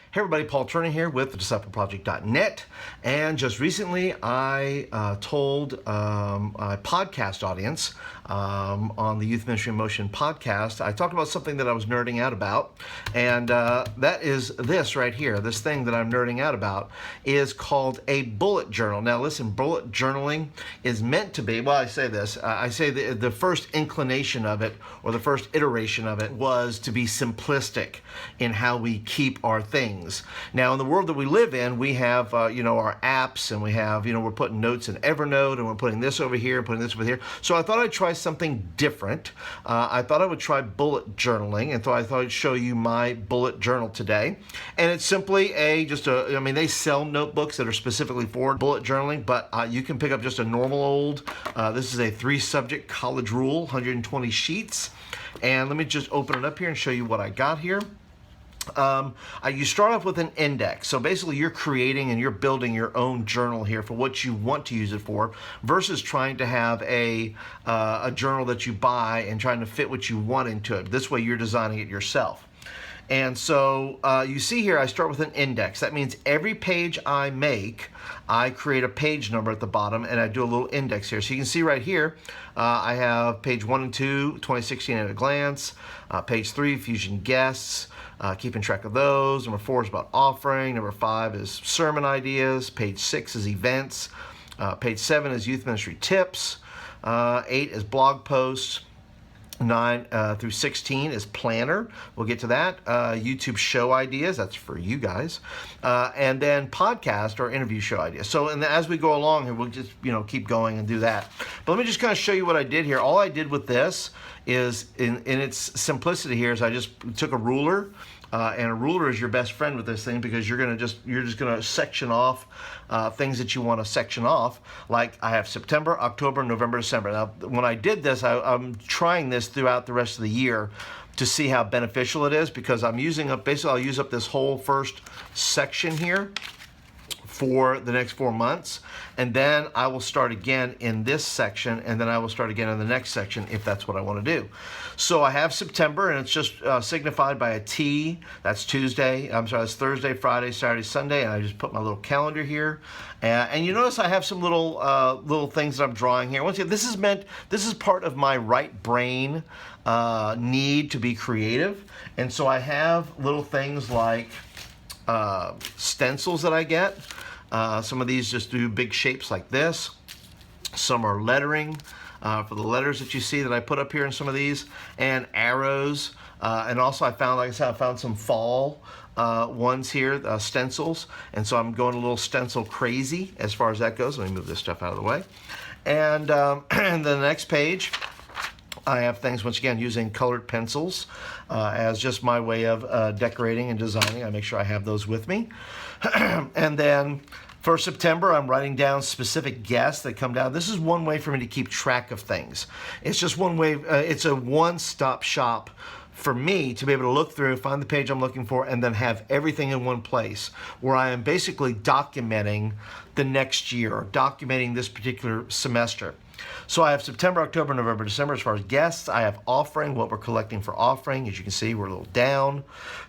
Hey everybody, Paul Turner here with thediscipleproject.net, and just recently I told a podcast audience on the Youth Ministry in Motion podcast, I talked about something that I was nerding out about, and that is this right here. This thing that I'm nerding out about is called a bullet journal. Now listen, bullet journaling is meant to be, well I say this, I say the first inclination of it, or the first iteration of it, was to be simplistic in how we keep our things. Now, in the world that we live in, we have, our apps, and we have, we're putting notes in Evernote, and we're putting this over here, and putting this over here. So I thought I'd try something different. I thought I would try bullet journaling, and so I thought I'd show you my bullet journal today. And it's simply they sell notebooks that are specifically for bullet journaling, but you can pick up just a normal old, this is a 3-subject college rule, 120 sheets. And let me just open it up here and show you what I got here. You start off with an index. So basically you're creating and you're building your own journal here for what you want to use it for, versus trying to have a journal that you buy and trying to fit what you want into it. This way you're designing it yourself. And so you see here, I start with an index. That means every page I make, I create a page number at the bottom, and I do a little index here. So you can see right here, I have page 1 and 2, 2016 at a glance, page 3, Fusion guests, keeping track of those. Number 4 is about offering. Number 5 is sermon ideas. Page 6 is events. Page 7 is youth ministry tips. 8 is blog posts. 9 through 16 is planner. We'll get to that. YouTube show ideas, that's for you guys. And then podcast or interview show ideas. So and as we go along here, we'll just keep going and do that. But let me just kind of show you what I did here. All I did with this is, in its simplicity here, is I just took a ruler. And a ruler is your best friend with this thing, because you're just gonna section off things that you want to section off. Like I have September, October, November, December. Now, when I did this, I'm trying this throughout the rest of the year to see how beneficial it is, because I'm using up, basically I'll use up this whole first section here for the next 4 months, and then I will start again in this section, and then I will start again in the next section if that's what I want to do. So I have September, and it's just signified by a T. That's that's Thursday, Friday, Saturday, Sunday, and I just put my little calendar here. And you notice I have some little things that I'm drawing here. Once again, this is part of my right brain need to be creative, and so I have little things like stencils that I get. Some of these just do big shapes like this. Some are lettering for the letters that you see that I put up here in some of these, and arrows. And also I found some fall ones here, stencils. And so I'm going a little stencil crazy as far as that goes. Let me move this stuff out of the way. And the next page, I have things, once again, using colored pencils as just my way of decorating and designing. I make sure I have those with me. And then for September, I'm writing down specific guests that come down. This is one way for me to keep track of things. It's just one way, it's a one-stop shop for me to be able to look through, find the page I'm looking for, and then have everything in one place, where I am basically documenting the next year, or documenting this particular semester. So I have September, October, November, December as far as guests. I have offering, what we're collecting for offering. As you can see, we're a little down.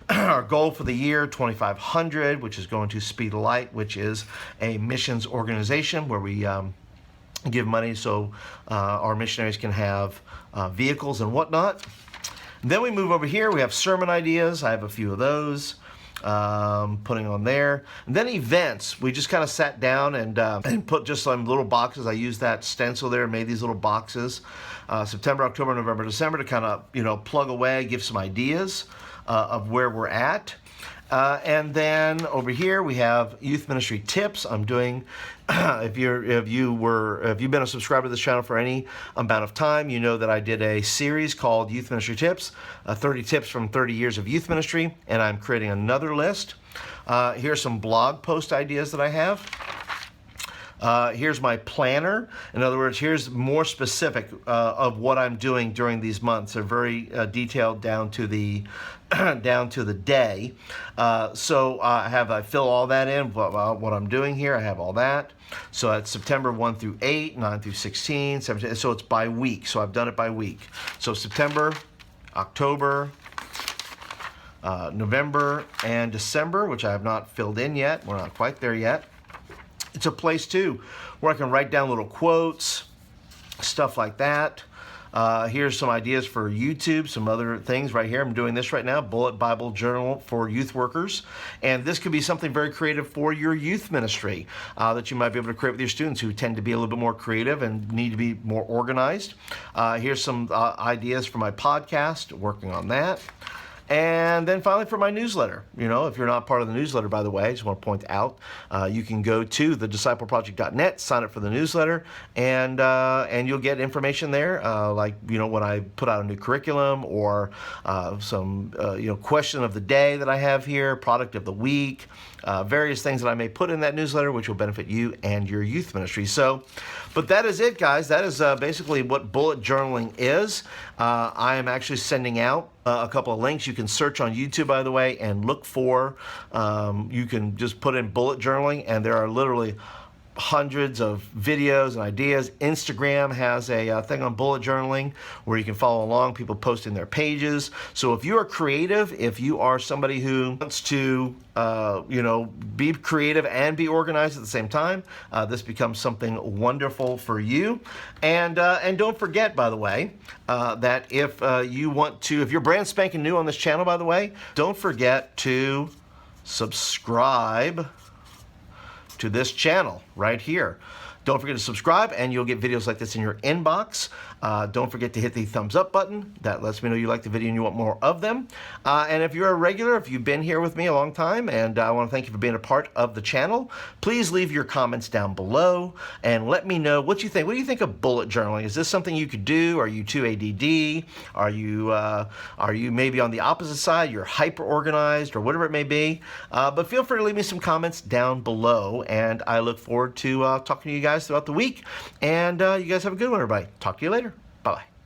Our goal for the year, 2,500, which is going to Speed of Light, which is a missions organization where we give money so our missionaries can have vehicles and whatnot. Then we move over here. We have sermon ideas. I have a few of those. Putting on there. And then events, we just kind of sat down and put just some little boxes. I used that stencil there and made these little boxes. September, October, November, December, to kind of plug away, give some ideas of where we're at. And then over here we have youth ministry tips. I'm doing, if you've been a subscriber to this channel for any amount of time, you know that I did a series called Youth Ministry Tips, 30 tips from 30 years of youth ministry, and I'm creating another list. Here's some blog post ideas that I have. Here's my planner. In other words, here's more specific of what I'm doing during these months. They're very detailed down to the day. So I fill all that in, what I'm doing here. I have all that. So it's September 1 through 8, 9 through 16, 17. So it's by week. So I've done it by week. So September, October, November and December, which I have not filled in yet. We're not quite there yet. It's a place too where I can write down little quotes, stuff like that. Here's some ideas for YouTube, some other things right here. I'm doing this right now, Bullet Bible Journal for Youth Workers. And this could be something very creative for your youth ministry that you might be able to create with your students who tend to be a little bit more creative and need to be more organized. Here's some ideas for my podcast, working on that. And then finally for my newsletter. If you're not part of the newsletter, by the way, I just want to point out, you can go to thediscipleproject.net, sign up for the newsletter, and you'll get information there, like when I put out a new curriculum or some question of the day that I have here, product of the week, various things that I may put in that newsletter, which will benefit you and your youth ministry. But that is it, guys. That is basically what bullet journaling is. I am actually sending out a couple of links. You can search on YouTube, by the way, and look for, you can just put in bullet journaling, and there are literally hundreds of videos and ideas. Instagram has a thing on bullet journaling where you can follow along, people posting their pages. So if you are creative, if you are somebody who wants to be creative and be organized at the same time, this becomes something wonderful for you. And don't forget, by the way, that if you want to, if you're brand spanking new on this channel, by the way, don't forget to subscribe to this channel right here. Don't forget to subscribe, and you'll get videos like this in your inbox. Don't forget to hit the thumbs up button. That lets me know you like the video and you want more of them. And if you're a regular, if you've been here with me a long time, and I want to thank you for being a part of the channel, please leave your comments down below and let me know what you think. What do you think of bullet journaling? Is this something you could do? Are you too ADD? Are you maybe on the opposite side? You're hyper organized or whatever it may be. But feel free to leave me some comments down below, and I look forward to talking to you guys throughout the week. And you guys have a good one, everybody. Talk to you later. Bye-bye.